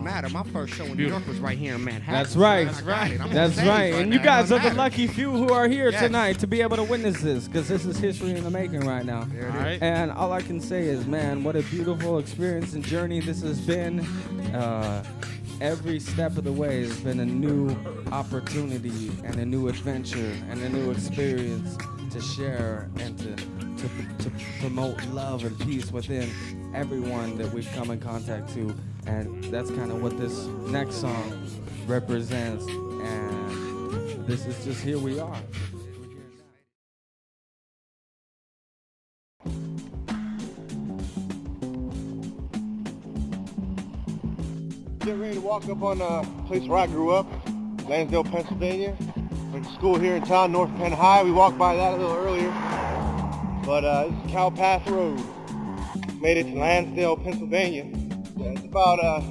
matter. My first show in New York was right here in Manhattan. That's right. That's right. That's right. And you guys are the lucky few who are here Yes. tonight to be able to witness this, because this is history in the making right now. There it is. And all I can say is, man, what a beautiful experience and journey this has been. Every step of the way has been a new opportunity and a new adventure and a new experience to share and to promote love and peace within everyone that we've come in contact to. And that's kind of what this next song represents. And this is just here we are. Get ready to walk up on a place where I grew up, Lansdale, Pennsylvania. Went to school here in town, North Penn High. We walked by that a little earlier. But this is Cow Path Road. Made it to Lansdale, Pennsylvania. Yeah, it's about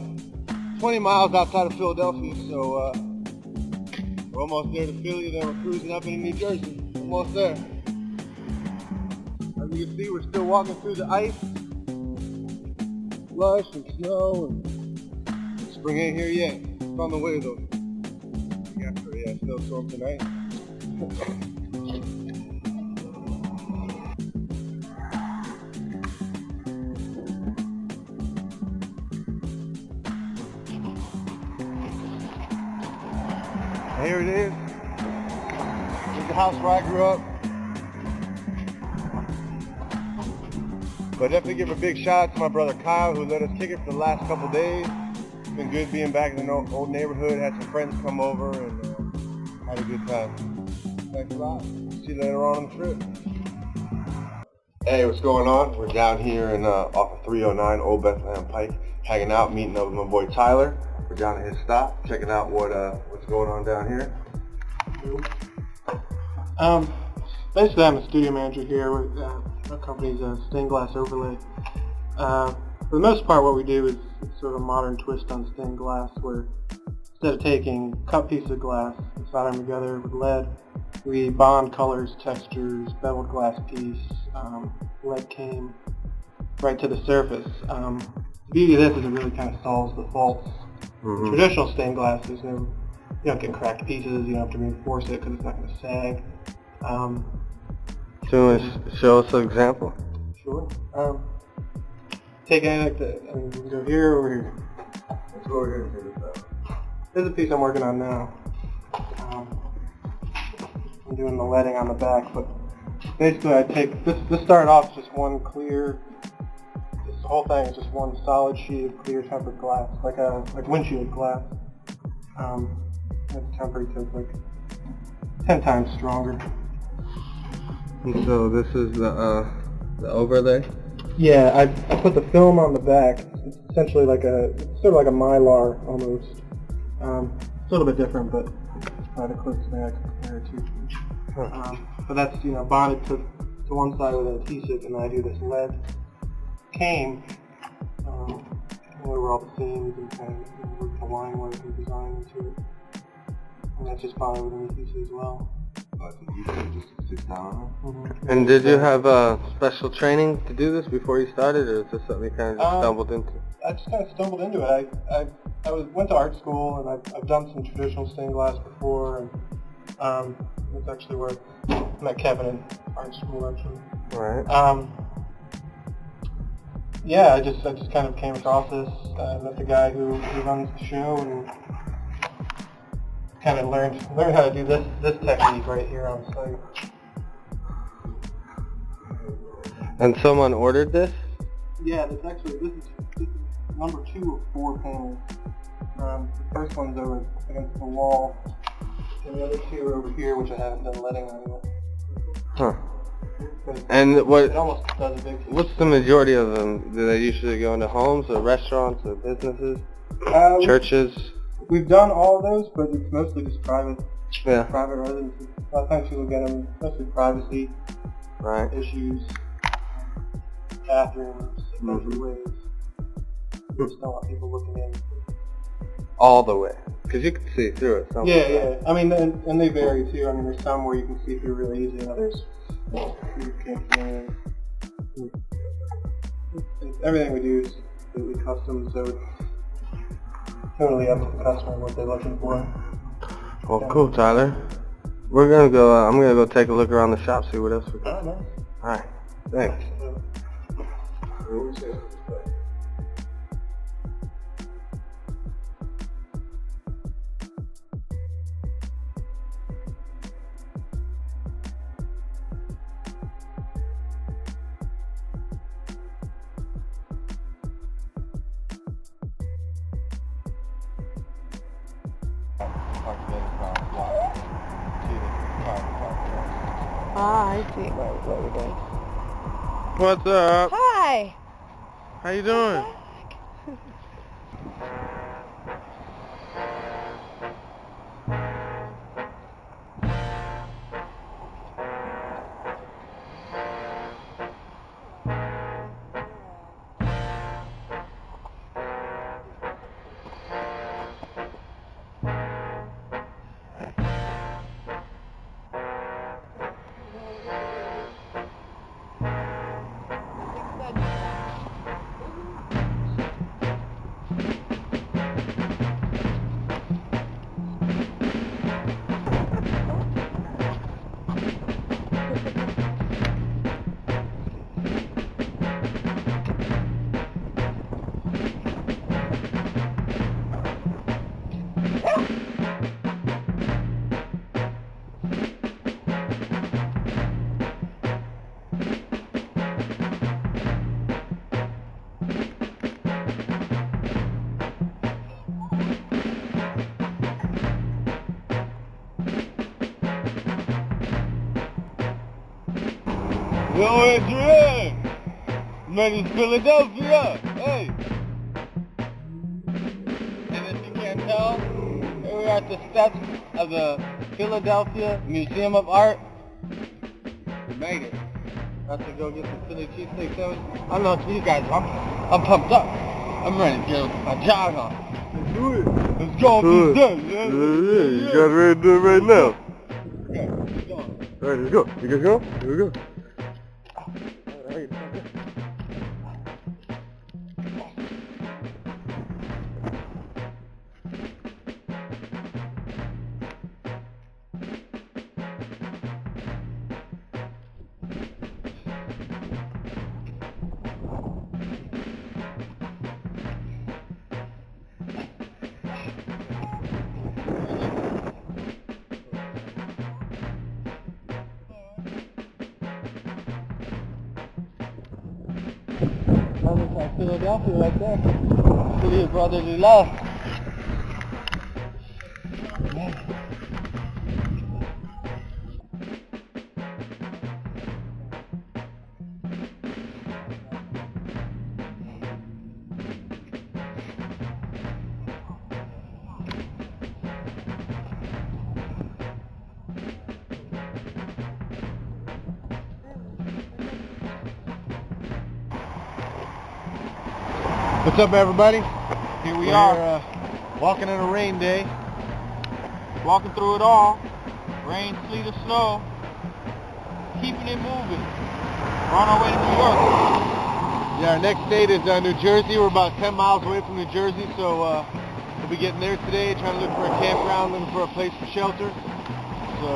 20 miles outside of Philadelphia, so we're almost there to Philly, then we're cruising up into New Jersey. Almost there. As you can see, we're still walking through the ice, slush and snow, and spring ain't here yet. It's on the way though. Yeah, snowstorm tonight. Here it is. This is the house where I grew up. But definitely give a big shout out to my brother Kyle, who let us kick it for the last couple days. It's been good being back in the old neighborhood. Had some friends come over and had a good time. Thanks a lot. See you later on the trip. Hey, what's going on? We're down here in off of 309 Old Bethlehem Pike, hanging out, meeting up with my boy Tyler. We're down at his stop, checking out what's going on down here. Basically, I'm a studio manager here. Our company's stained glass overlay. For the most part, what we do is sort of a modern twist on stained glass, where instead of taking cut pieces of glass and soldering them together with lead, we bond colors, textures, beveled glass piece, lead came right to the surface. The beauty of this is it really kind of solves the faults. Mm-hmm. Traditional stained glass, you don't get cracked pieces, you don't have to reinforce it because it's not going to sag. So you want to show us an example? Sure. Take any like the, we can go here or over here. Let's go over here and figure this out. This is a piece I'm working on now. I'm doing the leading on the back, but basically I take, this started off just one clear, this whole thing is just one solid sheet of clear tempered glass, like windshield glass. It's tempered to like 10 times stronger. And so this is the overlay? Yeah, I put the film on the back. It's essentially like sort of like a Mylar almost. It's a little bit different, but it's probably the closest thing I can compare it to. But that's, bonded to one side with an adhesive, and then I do this lead cane over all the seams and kind of work the line work and design into it. And that's just bonded with an adhesive as well. Just sits down. Mm-hmm. And did you have special training to do this before you started, or is this something you kind of just stumbled into? I just kind of stumbled into it. I went to art school, and I've done some traditional stained glass before, and it's actually where I met Kevin in art school, actually. Right. Yeah, I just kind of came across this. I met the guy who runs the show, and kind of learned how to do this technique right here on site. And someone ordered this? Yeah, this is number 2 of 4 panels. The first one's over against the wall, and the other 2 are over here, which I haven't done leading on yet. Huh. And It almost does a big piece. what's the majority of them? Do they usually go into homes or restaurants or businesses, churches? We've done all of those, but it's mostly just private residences. A lot of times people get them mostly privacy issues, bathrooms, ways. We just don't want people looking in. All the way, because you can see through it. Yeah. I mean, and they vary too. I mean, there's some where you can see through really easy, and others you can't see in. Everything we do is completely custom, so totally up to the customer what they're looking for. Well, cool, Tyler. We're gonna go. I'm gonna go take a look around the shop, see what else we got. Nice. All right. Thanks. Ah, I see what we're doing. What's up? Hi. How you doing? Yo, Adrian! Venice, Philadelphia! Hey! And if you can't tell, here we are at the steps of the Philadelphia Museum of Art. We made it. About to go get some Philly cheesesteak sandwich. I don't know if you guys, I'm pumped up. I'm ready to get my jog on. Let's do it. Let's go on this day, yeah? You guys ready to do it right now? Okay, let's go. Alright, let's go. You guys go? Here we go. That looks like Philadelphia right there. City of brotherly love. What's up, everybody? Here we are, walking on a rain day. Walking through it all. Rain, sleet, or snow. Keeping it moving. We're on our way to New York. Yeah, our next state is New Jersey. We're about 10 miles away from New Jersey, so we'll be getting there today, trying to look for a campground, looking for a place for shelter. So,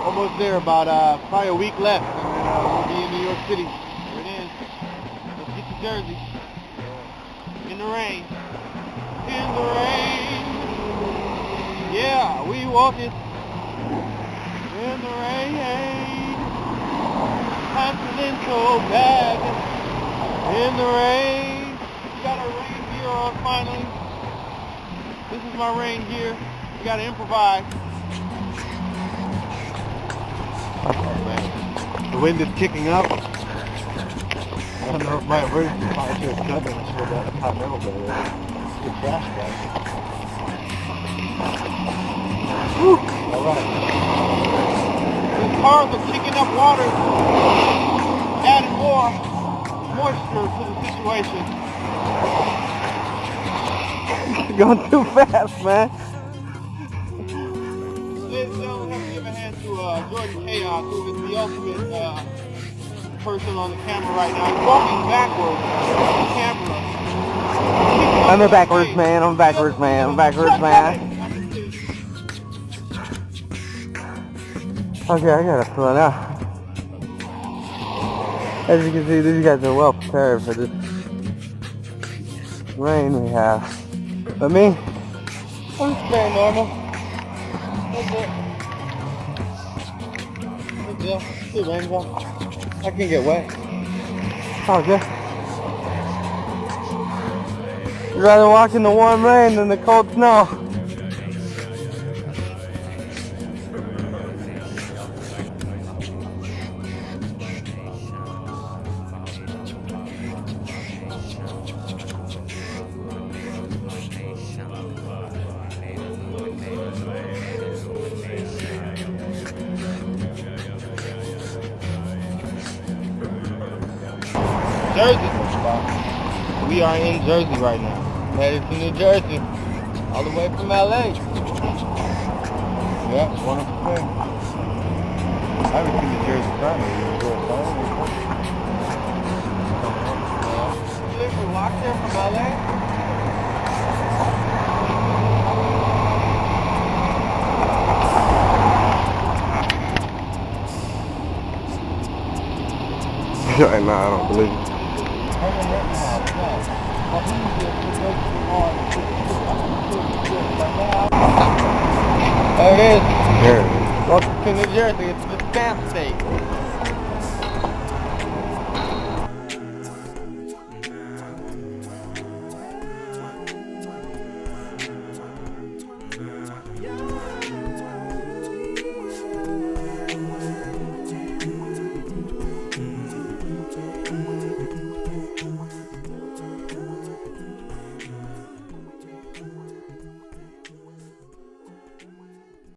almost there, about probably a week left, and then we'll be in New York City. There it is. Let's get to Jersey. In the rain. In the rain. Yeah, we walk it. In the rain. Continental bag. In the rain. We got our rain gear on finally. This is my rain gear. We gotta improvise. Oh man. The wind is kicking up. I don't know if my emergency fire is coming. I'm sure that's hot metal there. It's a trash bag. Woo! Alright. These cars are kicking up water, adding more moisture to the situation. It's going too fast, man. Ladies and gentlemen, have to give a hand to Jordan Chaos, who is the ultimate person on the camera right now. He's walking backwards on the camera. I'm a backwards man. I'm a backwards man. I'm a backwards man. Okay, I gotta slow down. As you can see, these guys are well prepared for this rain we have. But me, I'm just staying normal. That's it. Big deal. See rain's on. I can get wet. Oh, good. You'd rather walk in the warm rain than the cold snow. Jersey. We are in Jersey right now. Headed to New Jersey. All the way from LA. Yeah, it's wonderful thing. I haven't seen the Jersey Prime. You live for walk there from LA? Right now, I don't believe it. There it is. Welcome to New Jersey. It's the stamp state.